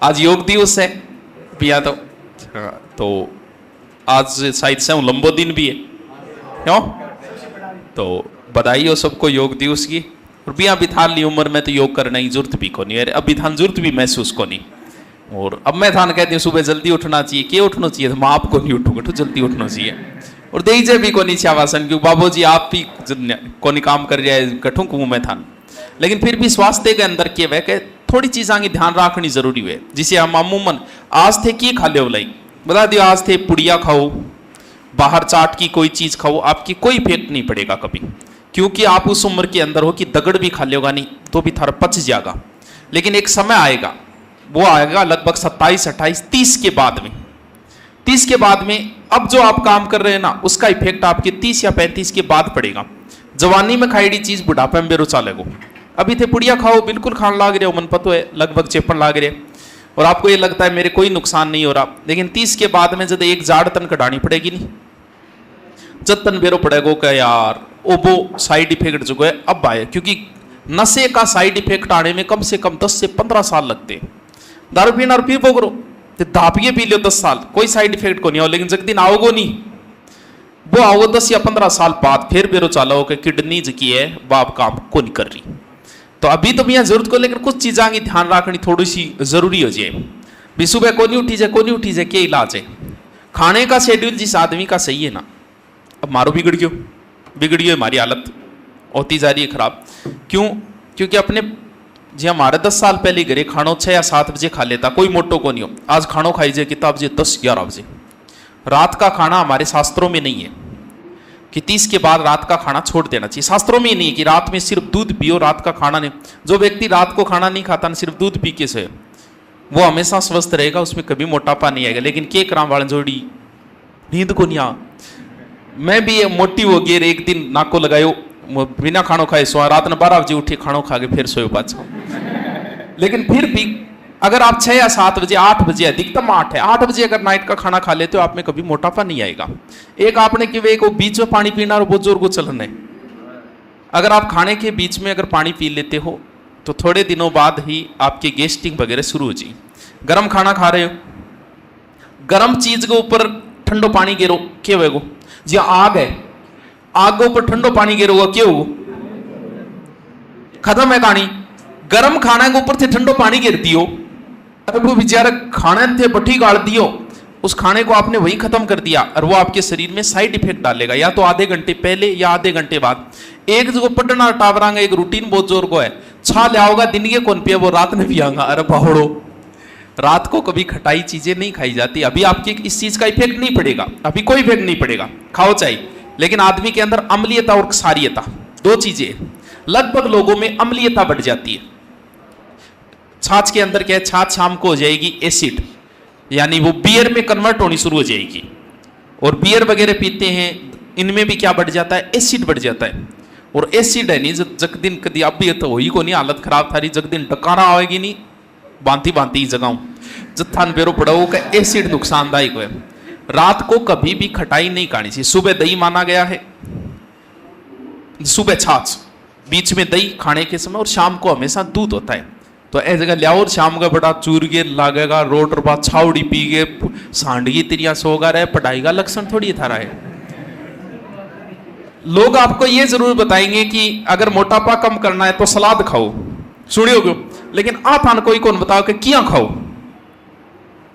आज योग दिवस है पिया तो आज शायद से लंबो दिन भी है क्यों, तो बधाई हो सबको योग दिवस की। और बिया बिथान ली उम्र में तो योग करने की जरूरत भी को नहीं है, अब बिथान जरूरत भी महसूस को नहीं। और अब मैं थान कहती हूँ सुबह जल्दी उठना चाहिए, क्या उठना चाहिए, तो मैं आपको नहीं उठूंगा तो जल्दी उठना चाहिए। और दीजिए भी को नहीं छावासन क्यों बाबू जी आप भी को नहीं काम कर रहा है कठू कहूँ मैं थान। लेकिन फिर भी स्वास्थ्य के अंदर के वह थोड़ी चीज़ आगे ध्यान रखनी जरूरी है, जिसे हम अमूमन आज थे की खा लो लाई बता दियो, आज थे पुड़िया खाओ, बाहर चाट की कोई चीज़ खाओ, आपकी कोई इफेक्ट नहीं पड़ेगा कभी, क्योंकि आप उस उम्र के अंदर हो कि दगड़ भी खा लोगा नहीं तो भी थारा पच जाएगा। लेकिन एक समय आएगा, वो आएगा लगभग 27, 28, 30 के बाद में। 30 के बाद में अब जो आप काम कर रहे हैं ना उसका इफेक्ट आपके 30 या 35 के बाद पड़ेगा। जवानी में खाई चीज बुढ़ापे में बेरोचा लगो। अभी थे पुड़िया खाओ बिल्कुल खान लाग रहे हो, मन पतो है लगभग चेपन लाग रहे और आपको ये लगता है मेरे कोई नुकसान नहीं हो रहा। लेकिन 30 के बाद में जब एक जाड़ तन कटानी पड़ेगी नहीं, जब तन बेरो पड़ेगा क्या यार वो साइड इफेक्ट जो है अब आए, क्योंकि नशे का साइड इफेक्ट आने में कम से कम 10 से 15 साल लगते हैं। दारू पीना और पी बोगरो तो दापिए पी लो 10 साल कोई साइड इफेक्ट को नहीं हो, लेकिन जब दिन आओगो नहीं वो आओ 10 या 15 साल बाद फिर बेरो चालो कि किडनी की है बाप काम को नहीं कर रही। तो अभी तो भैया जरूरत को, लेकिन कुछ चीज़ा की ध्यान रखनी थोड़ी सी जरूरी हो जाए। भी सुबह को नहीं उठी जाए क्या इलाज है। खाने का शेड्यूल जिस आदमी का सही है ना, अब मारो बिगड़ गयो हमारी हालत होती जा रही है खराब। क्यों? क्योंकि अपने जी हमारे 10 साल पहले घरे खानो 6 या 7 बजे खा लेता, कोई मोटो को नहीं हो। आज खानो खाई जाए कितना बजे, 10-11 बजे। रात का खाना हमारे शास्त्रों में नहीं है कि 30 के बाद रात का खाना छोड़ देना चाहिए। शास्त्रों में ही नहीं है कि रात में सिर्फ दूध पियो, रात का खाना नहीं। जो व्यक्ति रात को खाना नहीं खाता, सिर्फ दूध पी के से, वो हमेशा स्वस्थ रहेगा, उसमें कभी मोटापा नहीं आएगा। लेकिन के कराम वाले जोड़ी नींद को नहीं आ, मैं भी मोटी हो गई, एक दिन नाको लगायो बिना खानो खाए सो, रात में 12 बजे उठे खानो खा के फिर सोए पाछो। लेकिन फिर भी अगर आप 6 या 7 बजे, 8 बजे, अधिकतम 8 है, 8 बजे अगर नाइट का खाना खा लेते हो, आप में कभी मोटापा नहीं आएगा। एक आपने कि वे को बीच में पानी पीना और बहुत जोर को चलना है। अगर आप खाने के बीच में अगर पानी पी लेते हो तो थोड़े दिनों बाद ही आपकी गैस्ट्रिक वगैरह शुरू हो जाए। गर्म खाना खा रहे हो, गर्म चीज के ऊपर ठंडो पानी गिरो क्या होगा जी, आग है, आग के ऊपर ठंडो पानी गिरोगा क्या होगा, खत्म है कहानी। गर्म खाना के ऊपर थे ठंडो पानी गिर दियो, अरे वो बेचारा खाने थे भट्टी गाड़ दियो, उस खाने को आपने वही खत्म कर दिया और वो आपके शरीर में साइड इफेक्ट डालेगा, या तो आधे घंटे पहले या आधे घंटे बाद। एक जो पटना टावरांगा एक रूटीन बहुत जोर को है, छा ले आओगा दिन के कौन पिया, वो रात में भी आऊंगा। अरे बाहड़ो, रात को कभी खटाई चीजें नहीं खाई जाती। अभी आपके इस चीज का इफेक्ट नहीं पड़ेगा, अभी कोई इफेक्ट नहीं पड़ेगा, खाओ चाहिए। लेकिन आदमी के अंदर अम्लीयता और क्षारीयता दो चीजें, लगभग लोगों में अम्लीयता बढ़ जाती है। छाछ के अंदर क्या है, छाछ शाम को हो जाएगी एसिड, यानी वो बियर में कन्वर्ट होनी शुरू हो जाएगी। और बियर वगैरह पीते हैं, इनमें भी क्या बढ़ जाता है, एसिड बढ़ जाता है। और एसिड है नहीं जग दिन कभी अब भी तो हो ही को नहीं, हालत खराब थारी जग दिन डकारा आएगी नहीं, बांती जगह जत्थान बेरो पड़ो का एसिड नुकसानदायक है। रात को कभी भी खटाई नहीं खानी चाहिए। सुबह दही माना गया है, सुबह छाछ, बीच में दही खाने के समय, और शाम को हमेशा दूध होता है। तो ऐसी जगह लियाओ और शाम का बड़ा चूरगे लागेगा, रोट और बात छावड़ी पी के सांडगी तिरिया सोगा रहे, पढ़ाई का लक्षण थोड़ी था रहा है। लोग आपको ये जरूर बताएंगे कि अगर मोटापा कम करना है तो सलाद खाओ, सुनियोगे, लेकिन आप थान कोई कौन बताओ कि क्या खाओ।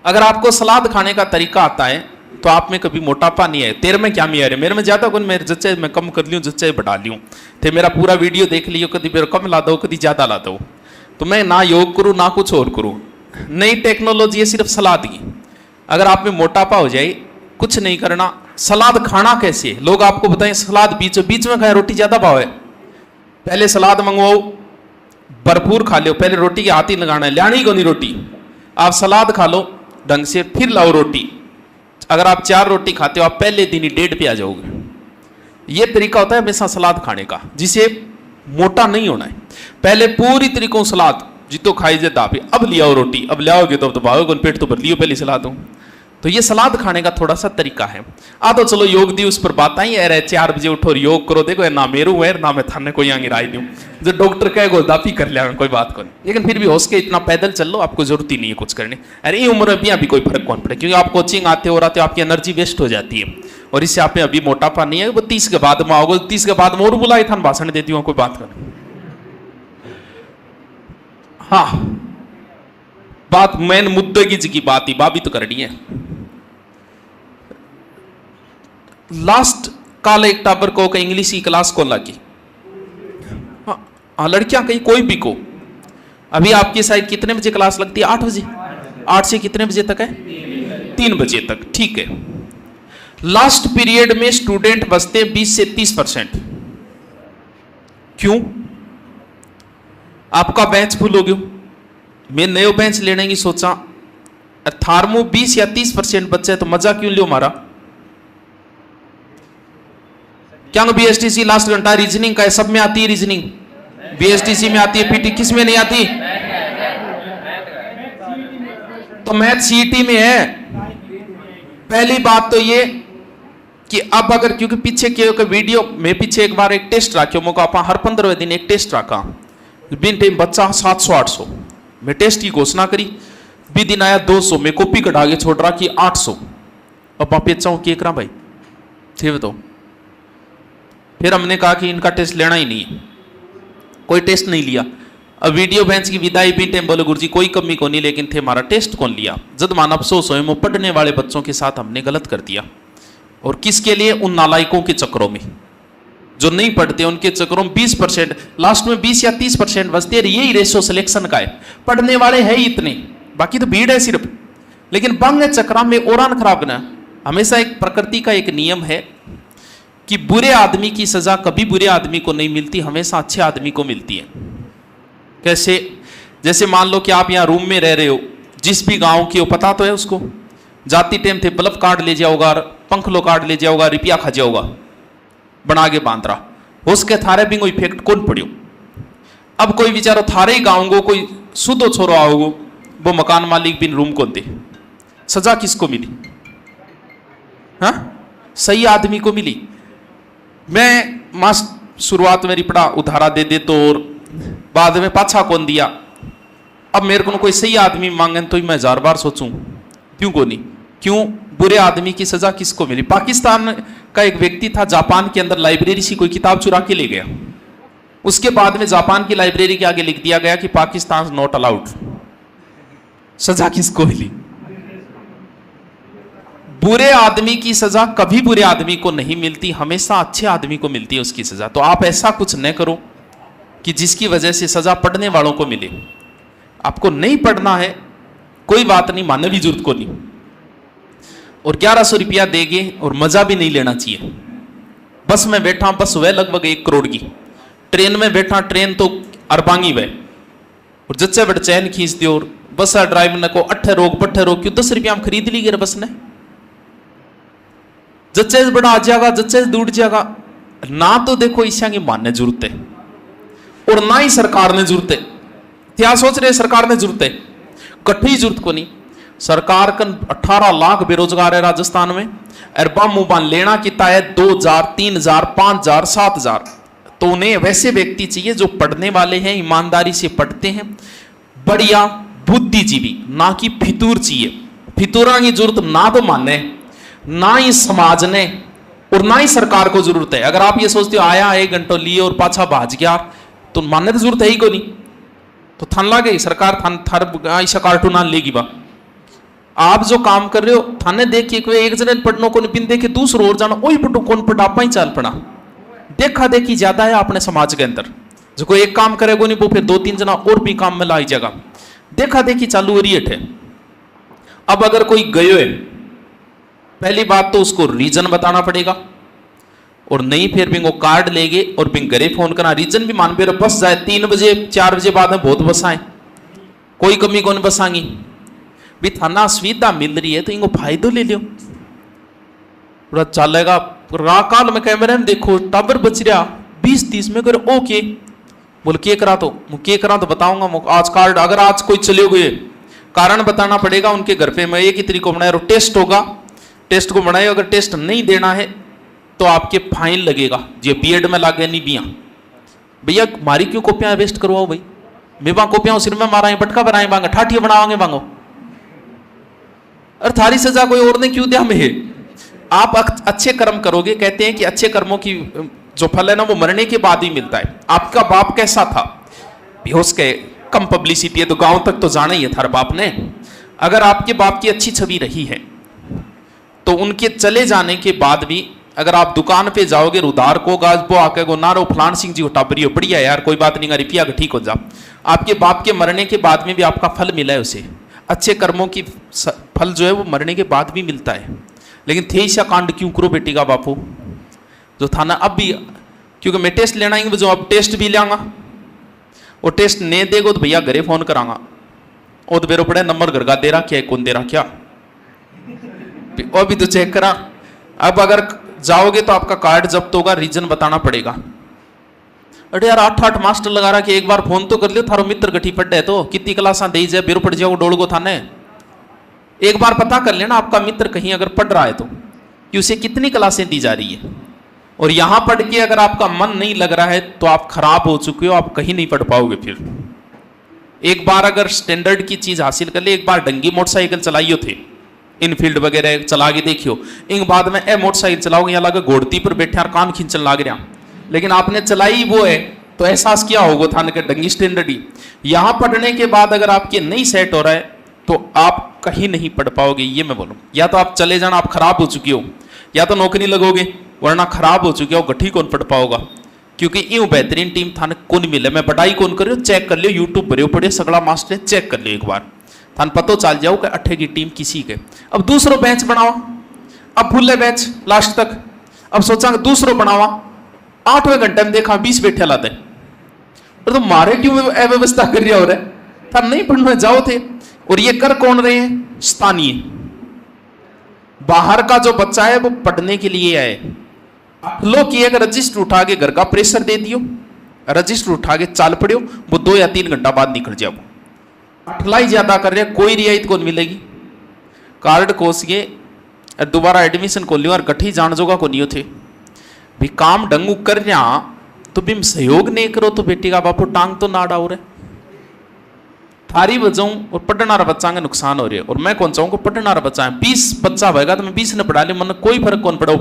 अगर आपको सलाद खाने का तरीका आता है तो आप में कभी मोटापा नहीं है। तेरे में क्या मिया रे, मेरे में ज्यादा कौन, मेरे जच्चे मैं कम कर लियो, जच्चे बढ़ा लियो, थे मेरा पूरा वीडियो देख लियो, कभी मेरे कम ला दो कभी ज्यादा ला दो। तो मैं ना योग करूं ना कुछ और करूं, नई टेक्नोलॉजी है सिर्फ सलाद की। अगर आप में मोटापा हो जाए, कुछ नहीं करना, सलाद खाना कैसे है, लोग आपको बताएं सलाद बीच में खाए, रोटी ज्यादा भाव है, पहले सलाद मंगवाओ, भरपूर खा लो, पहले रोटी के हाथ ही लगाना है, लानी को नहीं रोटी, आप सलाद खा लो ढंग से, फिर लाओ रोटी। अगर आप 4 रोटी खाते हो, आप पहले दिन ही 1.5 पे आ जाओगे। ये तरीका होता है हमेशा सलाद खाने का, जिसे मोटा नहीं होना है। पहले पूरी तरीकों सलाद जितो खाई जे दापे, अब लियाओ रोटी, अब लाओगे तो भागोगे पेट तो भर लियो पहले सलाद हो। तो ये सलाद खाने का थोड़ा सा तरीका है। तो चलो योग दिवस पर बात आई है, 4 बजे उठो और योग करो। देखो ना मेरू है ना मैं थाने कोई आगे राय दूं, जो डॉक्टर कहे गोदापी कर लिया कोई बात को नहीं, लेकिन फिर भी हो सके इतना पैदल चल लो, आपको जरूरत ही नहीं है कुछ करने। अरे ये उम्र में अभी कोई फर्क कौन पड़े, क्योंकि आप कोचिंग आते हो आते हो आपकी एनर्जी वेस्ट हो जाती है, और इससे आप में अभी मोटापा नहीं है। वो 30 के बाद में आओगे, 30 के बाद में और बुलाए था भाषण देती हूँ, कोई बात करनी। हाँ, बात मेन मुद्दे की बात ही बाबी तो करनी है। लास्ट काल एक टाबर को इंग्लिश की क्लास को लगी। हाँ, लड़कियां कहीं कोई भी को। अभी आपकी साइड कितने बजे क्लास लगती है? 8 बजे। 8 से कितने बजे तक है? 3 बजे तक, ठीक है। लास्ट पीरियड में स्टूडेंट बचते 20 से 30%। क्यों? आपका बेंच फुल हो गया, मैं नयो बेंच लेने की सोचा, थार्मो 20 या 30% बच्चे, तो मजा क्यों लियो हमारा? क्या बीएसटीसी लास्ट घंटा रीजनिंग का है, सब में आती है रीजनिंग, बीएसटीसी में आती है, पीटी किस में नहीं आती? तो मैथ सीईटी में है। पहली बात तो ये कि अब अगर, क्योंकि पीछे के वीडियो में पीछे एक बार एक टेस्ट रखो मौका, आप हर 15वें दिन एक टेस्ट रखा, बिन टाइम बच्चा 700-800 में टेस्ट की घोषणा करी, भी दिन आया 200 में कॉपी कटा के छोड़ रहा कि 800। अब आप चाहूँ कि करा भाई थे तो फिर हमने कहा कि इनका टेस्ट लेना ही नहीं है, कोई टेस्ट नहीं लिया। अब वीडियो बेंच की विदाई भी टाइम बोले गुरुजी कोई कमी को नहीं, लेकिन थे हमारा टेस्ट कौन लिया? जब मान अफसोस हो, पढ़ने वाले बच्चों के साथ हमने गलत कर दिया। और किसके लिए? उन नालायकों के चक्रों में, जो नहीं पढ़ते उनके चक्रों में 20%, लास्ट में 20 या 30% बचते हैं। यही रेशो सिलेक्शन का है, पढ़ने वाले है ही इतने, बाकी तो भीड़ है सिर्फ। लेकिन बंग चक्रा में औरान खराब करना। हमेशा एक प्रकृति का एक नियम है कि बुरे आदमी की सजा कभी बुरे आदमी को नहीं मिलती, हमेशा अच्छे आदमी को मिलती है। कैसे? जैसे मान लो कि आप यहाँ रूम में रह रहे हो, जिस भी गांव की हो पता तो है उसको, जाती टाइम थे बल्ब काट ले जाओगा, पंखलो काट ले जाओगा, रुपया खा जाओगा, बना के बांध रहा, उसके थारे भी कोई इफेक्ट कौन पड़ियो? अब कोई बेचारो थारे ही गाँव को कोई सुधो छोरो आओगो, वो मकान मालिक बिन रूम को दे, सजा किसको मिली? हाँ, सही आदमी को मिली। मैं शुरुआत मेरी पड़ा उधारा दे दे तो, और बाद में पाछा कौन दिया। अब मेरे को कोई सही आदमी मांगे तो मैं 1000 बार सोचूं, क्यों को नहीं? क्यों? बुरे आदमी की सजा किसको मिली? पाकिस्तान का एक व्यक्ति था, जापान के अंदर लाइब्रेरी से कोई किताब चुरा के ले गया, उसके बाद में जापान की लाइब्रेरी के आगे लिख दिया गया कि पाकिस्तान नॉट अलाउड। सजा किसको मिली? बुरे आदमी की सजा कभी बुरे आदमी को नहीं मिलती, हमेशा अच्छे आदमी को मिलती है उसकी सजा। तो आप ऐसा कुछ न करो कि जिसकी वजह से सजा पढ़ने वालों को मिले। आपको नहीं पढ़ना है कोई बात नहीं, मानने की जरूरत को नहीं, और 1100 रुपया देंगे और मजा भी नहीं लेना चाहिए। बस में बैठा, बस वह लगभग 1 करोड़ की, ट्रेन में बैठा, ट्रेन तो अरबांगी वह, और जच्चे बड़ चैन खींच दे, और बस ड्राइवर ने को अट्ठे रोक पट्ठे रोक, क्यों 10 रुपया हम खरीद ली गए बस ने, जच्चे बड़ा आ जाएगा, जच्चे दूर जाएगा ना। तो देखो ईशा की मानने जरूरत है, और ना ही सरकार ने जरूरत है। क्या सोच रहे सरकार ने जरूरत है? कट्ठी जरूरत को नहीं। सरकार का 18 लाख बेरोजगार है राजस्थान में, अरबा मुबान लेना कितना है? 2000, 3000, 5000, 7000। तो उन्हें वैसे व्यक्ति चाहिए जो पढ़ने वाले हैं, ईमानदारी से पढ़ते हैं, बढ़िया बुद्धिजीवी, ना कि फितूर चाहिए। फितूरा की जरूरत ना तो माने, ना ही समाज ने, और ना ही सरकार को जरूरत है। अगर आप ये सोचते हो आया 1 घंटा लिए और पाछा भाज गया, तो मानने तो जरूरत है ही को नहीं। तो थान लागे सरकार थान थार ऐसा कार्टून लेगी बा। आप जो काम कर रहे हो थाने देख के एक जने पढ़ने को नहीं देखे दूसरो और जाना वही पढ़ो, कौन पढ़ा पाई चाल पड़ा। देखा देखी ज्यादा है अपने समाज के अंदर, जो कोई एक काम करेगा नहीं वो फिर 2-3 जना और भी काम में लाई जाएगा। देखा देखी चालू हो रही है। अब अगर कोई गयो है, पहली बात तो उसको रीजन बताना पड़ेगा, और नहीं फिर भी वो कार्ड लेंगे और फिर घरे फोन करना। रीजन भी मान पे बस जाए 3 बजे 4 बजे बाद में बहुत बस आए, कोई कमी कौन बस आएंगी भी, थाना सुविधा मिल रही है तो इनको फायदो ले लियो, पूरा चलेगा। काल में कैमरे में देखो टाबर बच रहा 20-30 में कर ओके बोल के करा तो के करा तो बताऊंगा आज कार्ड। अगर आज कोई चले गए कारण बताना पड़ेगा उनके घर पे। मैं एक ही तरीको बनाया और टेस्ट होगा, टेस्ट को बनाए, अगर टेस्ट नहीं देना है तो आपके फाइन लगेगा। जे बीएड में लागे नहीं बिया भैया मारी क्यों कॉपियां वेस्ट करवाओ भाई, मैं कॉपियां सिर में मारा पटका बनाए बांगे ठाठिया बनावांगे बांगो, और थारी सजा कोई और ने क्यों दिया में। आप अच्छे कर्म करोगे, कहते हैं कि अच्छे कर्मों की जो फल है ना वो मरने के बाद ही मिलता है। आपका बाप कैसा था, बेहोश के कम पब्लिसिटी है तो गांव तक तो जाना ही है थारे बाप ने। अगर आपके बाप की अच्छी छवि रही है तो उनके चले जाने के बाद भी अगर आप दुकान पे जाओगे उधार को गाज वो आके गो नारो फलान सिंह जी को टाबरी हो बढ़िया यार कोई बात नहीं रिपिया का ठीक हो जा, आपके बाप के मरने के बाद में भी आपका फल मिला है उसे। अच्छे कर्मों की फल जो है वो मरने के बाद भी मिलता है। लेकिन थे ईशा कांड क्यों करो बेटी का बापू जो था ना अब भी, क्योंकि मैं टेस्ट लेना ही जो अब टेस्ट भी लेंगा वो टेस्ट नहीं देगो तो भैया घरे फोन करांगा वो तो मेरे पड़े नंबर घर का दे रहा क्या कौन दे रहा क्या और भी तो चेक करा। अब अगर जाओगे तो आपका कार्ड जब्त होगा, रीजन बताना पड़ेगा। अरे यार 8 मास्टर लगा रहा कि एक बार फोन तो कर लियो थारो मित्र गठी पड़े तो कितनी क्लासा दे जाए बेरो पड़ जाओ डोल गो थाने, एक बार पता कर लेना आपका मित्र कहीं अगर पढ़ रहा है तो कि उसे कितनी क्लासें दी जा रही है। और यहां पढ़ के अगर आपका मन नहीं लग रहा है तो आप खराब हो चुके हो, आप कहीं नहीं पढ़ पाओगे। फिर एक बार अगर स्टैंडर्ड की चीज हासिल कर ले, एक बार डंगी मोटरसाइकिल चलाइयो थे इनफील्ड वगैरह चला के देखियो, इन बाद में ए मोटरसाइकिल चलाओगे यहाँ लगे घोड़ती पर बैठे और कान खींचने लाग रहा, लेकिन आपने चलाई वो है तो एहसास क्या होगा थाने के डंगी स्टैंडर्ड ही। यहां पढ़ने के बाद अगर आपके नहीं सेट हो रहा है तो आप कहीं नहीं पढ़ पाओगे, ये मैं बोलूं। या तो आप चले जाना, आप खराब हो चुके हो, या तो नौकरी लगोगे, वरना खराब हो चुके हो गठी कौन पढ़ पाओगा। क्योंकि यूं बेहतरीन टीम थाने कौन मिले, मैं पढ़ाई कौन कर रही हूँ चेक कर लियो, यूट्यूब भरे पड़े सगड़ा मास्टर चेक कर लियो एक बार, थान पतो चल जाओ कि अट्ठे की टीम किसी के। अब दूसरो बेंच बनावा, अब फुल्ले बेंच लास्ट तक, अब सोचा दूसरो बनावा, 8वें घंटे में देखा 20 बैठे लाते, तो मारे क्यों अव्यवस्था कर रहा हो रहा है, था नहीं पढ़ना जाओ थे। और ये कर कौन रहे हैं, स्थानीय बाहर का जो बच्चा है वो पढ़ने के लिए आए। लोग की एक रजिस्टर उठा के घर का प्रेशर दे दियो, रजिस्टर उठा के चाल पड़ियो, वो 2 या 3 घंटा बाद निकल जाओ। अठलाई ज्यादा कर रहे, कोई रियायत कौन मिलेगी, कार्ड कोस के दोबारा एडमिशन को लियो और गठी जान जोगा को नहीं थे भी काम डंगू कर रहा तो बिम सहयोग नहीं करो तो बेटी का बापू टांग तो ना डाउ रहे थारी बजाऊं और पढ़ना रहा बच्चा का नुकसान हो रही है। और मैं कौन चाहूँ को पढ़ना रहा बच्चा है, 20 बच्चा होगा तो मैं 20 ने पढ़ा लिया, मन कोई फर्क कौन पड़ा।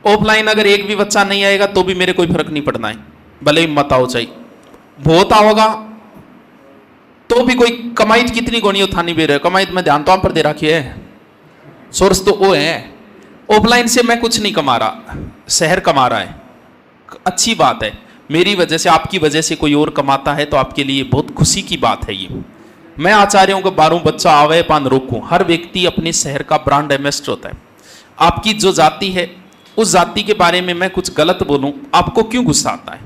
ऑफलाइन अगर एक भी बच्चा नहीं आएगा तो भी मेरे कोई फर्क नहीं पड़ना है, भले ही मत आओ चाहिए बहुत आओगा तो भी कोई कमाई कितनी गोनी हो थानी बेर है, कमाई में ध्यान तो आप पर दे रखी है, सोर्स तो वो है। ऑफलाइन से मैं कुछ नहीं कमा रहा, शहर कमा रहा है, अच्छी बात है। मेरी वजह से आपकी वजह से कोई और कमाता है तो आपके लिए बहुत खुशी की बात है ये। मैं आचार्य हूं कि 12 बच्चा आवे पान रोकूं, हर व्यक्ति अपने शहर का ब्रांड एम्बेसडर होता है। आपकी जो जाति है उस जाति के बारे में मैं कुछ गलत बोलूं आपको क्यों गुस्सा आता है,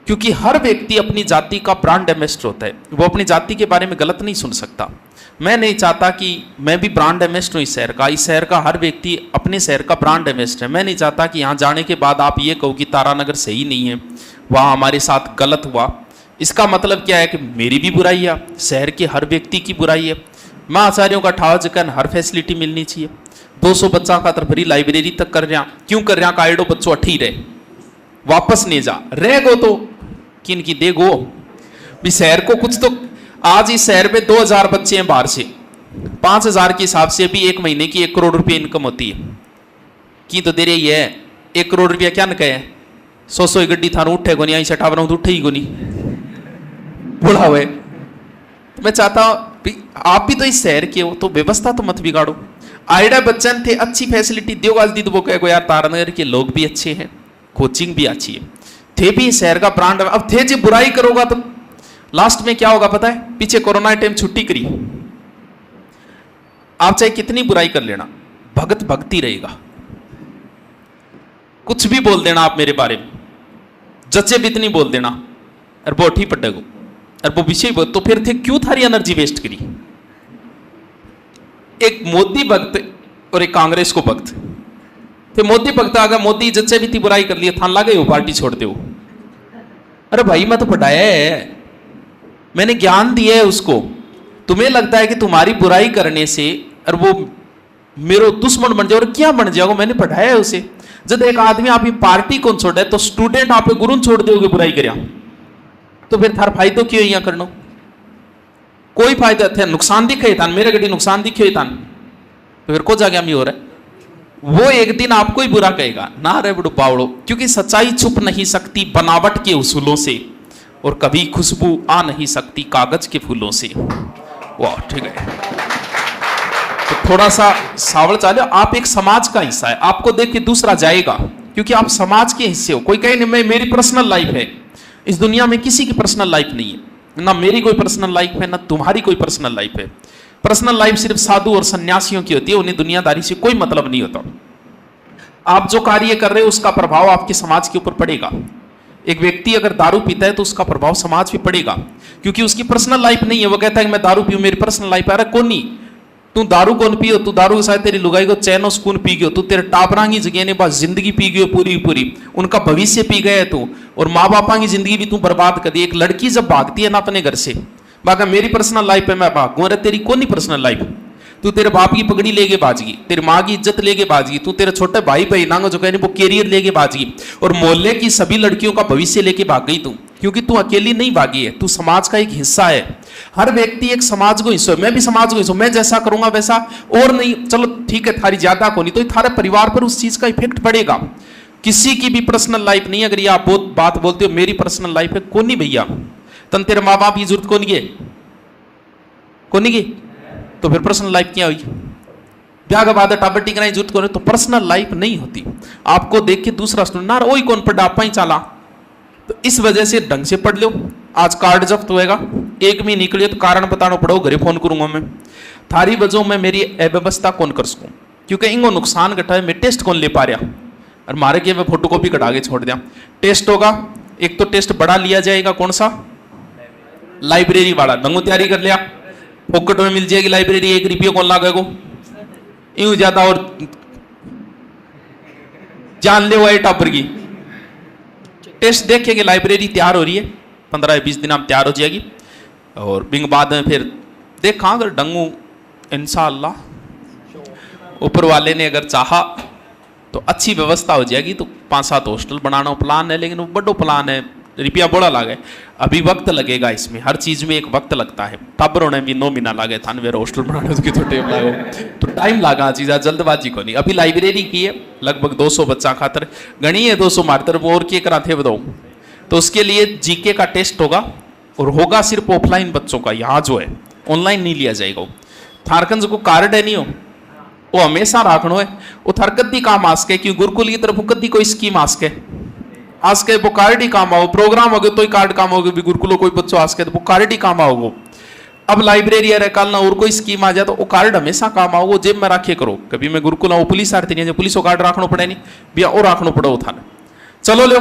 क्योंकि हर व्यक्ति अपनी जाति का ब्रांड एम्बेसडर होता है, वो अपनी जाति के बारे में गलत नहीं सुन सकता। मैं नहीं चाहता कि मैं भी ब्रांड एम्बेसडर हूँ इस शहर का हर व्यक्ति अपने शहर का ब्रांड एम्बेसडर है। मैं नहीं चाहता कि यहाँ जाने के बाद आप ये कहो कि तारानगर सही नहीं है, वहाँ हमारे साथ गलत हुआ। इसका मतलब क्या है कि मेरी भी बुराई है, शहर के हर व्यक्ति की बुराई है। मैं आचार्यों का ठाव जगह हर फैसिलिटी मिलनी चाहिए। 200 बच्चा का तो भरी लाइब्रेरी तक कर रहा, क्यों कर रहा, कायडो बच्चों अठी रहे वापस नहीं जा रह गो तो किन की दे गो भी शहर को कुछ तो। आज इस शहर में 2000 बच्चे हैं बाहर से, 5000 के हिसाब से भी 1 महीने की 1 करोड़ रुपये इनकम होती है की तो दे रही है। 1 करोड़ रुपया क्या न कहे, 100 गड्डी थारू उठे को नहीं, आई सटा बनाऊ तो उठे ही को नहीं बुढ़ा हुए। तो मैं चाहता हूं आप भी तो इस शहर के हो तो व्यवस्था तो मत बिगाड़ो। आइडा बच्चन थे अच्छी फैसिलिटी दियो आज दी तो वो कहे यार तारानगर के लोग भी अच्छे हैं, कोचिंग भी अच्छी है, थे भी शहर का ब्रांड। अब थे जी बुराई करोगा तो लास्ट में क्या होगा पता है, पीछे कोरोना टाइम छुट्टी करी, आप चाहे कितनी बुराई कर लेना भगत भगती रहेगा। कुछ भी बोल देना आप मेरे बारे में, जच्चे भी इतनी बोल देना और वो ठीक पटेगो और वो विषय तो फिर थे क्यों थारी एनर्जी वेस्ट करी। एक मोदी भक्त और एक कांग्रेस को भक्त थे। मोदी भक्त आ गया, मोदी जच्चे भी थी बुराई कर लिया, थान लागे वो पार्टी छोड़ते हो। अरे भाई मैं तो पढ़ाया है, मैंने ज्ञान दिया है उसको। तुम्हें लगता है कि तुम्हारी बुराई करने से और वो मेरो दुश्मन बन जाए और क्या बन जाएगा, मैंने पढ़ाया है उसे। जब एक आदमी आप पार्टी कौन छोड़े तो स्टूडेंट आप गुरु छोड़ दोगे बुराई करिया, तो फिर थार फायदो क्यों यहाँ करना, कोई फायदा थे, नुकसान दिखे था मेरे गड्डी नुकसान दिखे था, तो फिर को जाके हम ये हो रहा है। वो एक दिन आपको ही बुरा कहेगा ना रे बड़ू पावड़ो, क्योंकि सच्चाई छुप नहीं सकती बनावट के उसूलों से, और कभी खुशबू आ नहीं सकती कागज के फूलों से। वाह ठीक है, तो थोड़ा सा सावल चाले। आप एक समाज का हिस्सा है, आपको देख के दूसरा जाएगा, क्योंकि आप समाज के हिस्से हो। कोई कहे नहीं मैं मेरी पर्सनल लाइफ है, इस दुनिया में किसी की पर्सनल लाइफ नहीं है, ना मेरी कोई पर्सनल लाइफ है ना तुम्हारी कोई पर्सनल लाइफ है। पर्सनल लाइफ सिर्फ साधु और सन्यासियों की होती है, उन्हें दुनियादारी से कोई मतलब नहीं होता। आप जो कार्य कर रहे हो उसका प्रभाव आपके समाज के ऊपर पड़ेगा। एक व्यक्ति अगर दारू पीता है तो उसका प्रभाव समाज पे पड़ेगा, क्योंकि उसकी पर्सनल लाइफ नहीं है। वो कहता है कि मैं दारू पीऊं मेरी पर्सनल लाइफ है। अरे कौन नहीं, तू दारू कौन पियो, तू दारू के साथ तेरी लुगाई को चैनो सुकून पी गयो, तू तेरे टापरा की जगह ने बस जिंदगी पी गयो पूरी पूरी, उनका भविष्य पी गया है तू, और माँ बापा की जिंदगी भी तू बर्बाद कर दी। एक लड़की जब भागती है ना अपने घर से, बाका मेरी पर्सनल लाइफ है मैं भागूं, अरे तेरी कौन नहीं पर्सनल लाइफ, तू तेरे बाप की पगड़ी लेके बाजगी, तेरी माँ की इज्जत लेके बाजगी, तू तेरे छोटे भाई बहना जो कहने वो कैरियर लेके बाजगी, और मोहल्ले की सभी लड़कियों का भविष्य लेके भाग गई तू, क्योंकि तू अकेली नहीं भागी है, तू समाज का एक हिस्सा है। हर व्यक्ति एक समाज को हिस्सा है, मैं भी समाज को हिस्सा, मैं जैसा करूंगा वैसा और नहीं, चलो ठीक है थारी ज्यादा को नहीं, तो थारे परिवार पर उस चीज का इफेक्ट पड़ेगा। किसी की भी पर्सनल लाइफ नहीं। अगर ये आप बहुत बात बोलते हो मेरी पर्सनल लाइफ है, कौन नहीं भैया, तन तेरे माँ बाप की जरूरत कौन की, कौन की, तो फिर पर्सनल लाइफ क्या हुई, ब्याह के बाद टाबर टिकना जरूरत कौन है, तो पर्सनल लाइफ नहीं होती। आपको देख के दूसरा स्टूडेंट ना वही कौन पढ़ा आप ही चाला, तो इस वजह से ढंग से पढ़ लो। आज कार्ड जब्त होएगा, एक में निकलिए तो कारण बताना पड़ो, घरे फोन करूंगा मैं, थारी वजह में मेरी अव्यवस्था कौन कर सकूं, क्योंकि इनको नुकसान घटा है, मैं टेस्ट कौन ले पा रहा, और मारे के मैं फोटो कॉपी कटा के छोड़ दिया। टेस्ट होगा, एक तो टेस्ट बड़ा लिया जाएगा, कौन सा, लाइब्रेरी वाला, दंगो तैयारी कर लिया, पॉकेट में मिल जाएगी लाइब्रेरी, 1 रुपये कौन लागेगा, यूं ज्यादा और जान ले वो टापर की। टेस्ट देखेंगे लाइब्रेरी तैयार हो रही है, 15-20 दिन में तैयार हो जाएगी, और बिंग बाद में फिर देखा अगर डंगू इंशाअल्लाह ऊपर वाले ने अगर चाहा तो अच्छी व्यवस्था हो जाएगी। तो 5-7 हॉस्टल बनाना प्लान है, लेकिन वो बड़ो प्लान है, रुपया बड़ा लागे, अभी वक्त लगेगा इसमें, हर चीज में एक वक्त लगता है। टाबर होने भी 9 महीना लागे था वेर हॉस्टल बनाने की, तो टाइम लागो, तो टाइम लगा चीज जल्दबाजी को नहीं। अभी लाइब्रेरी की है लगभग 200 बच्चा खातर, गणी है 200 मारतर, वो और क्या करा थे बताओ। तो उसके लिए जीके का टेस्ट होगा, और होगा सिर्फ ऑफलाइन बच्चों का, यहाँ जो है ऑनलाइन नहीं लिया जाएगा। थारकंज को कार्ड है नहीं हो, वो हमेशा राखनो है, वो थार कद्दी काम आस्क है, क्यों गुरुकुल की तरफ कद्दी कोई स्कीम आस्क है, आज के वो कार्ड ही काम आओ, प्रोग्राम हो गए तो ही कार्ड काम होगे, भी गुरुकुलो कोई बच्चों आज के तो वो कार्ड ही काम आओगे। अब लाइब्रेरी है कल ना और कोई स्कीम आ जाए तो वो कार्ड हमेशा काम आओगे, जेब में रखे करो। कभी मैं गुरुकुल पुलिस आती नहीं, पुलिस को कार्ड रखना पड़े नहीं भैया, और रखना पड़ो था, चलो लो।